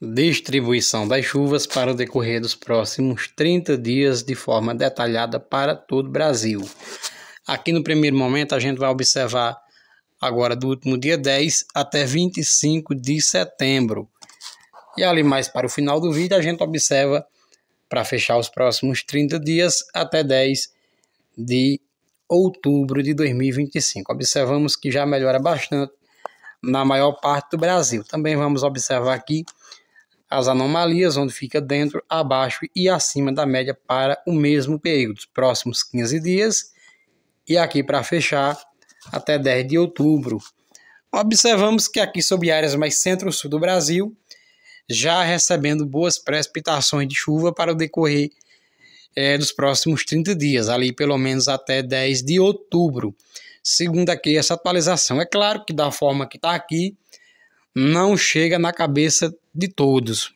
Distribuição das chuvas para o decorrer dos próximos 30 dias de forma detalhada para todo o Brasil. Aqui no primeiro momento a gente vai observar agora do último dia 10 até 25 de setembro. E ali mais para o final do vídeo a gente observa para fechar os próximos 30 dias até 10 de outubro de 2025. Observamos que já melhora bastante na maior parte do Brasil. Também vamos observar aqui as anomalias, onde fica dentro, abaixo e acima da média para o mesmo período, os próximos 15 dias, e aqui para fechar até 10 de outubro. Observamos que aqui sobre áreas mais centro-sul do Brasil, já recebendo boas precipitações de chuva para o decorrer dos próximos 30 dias, ali pelo menos até 10 de outubro. Segundo aqui essa atualização, é claro que da forma que está aqui, não chega na cabeça de todos,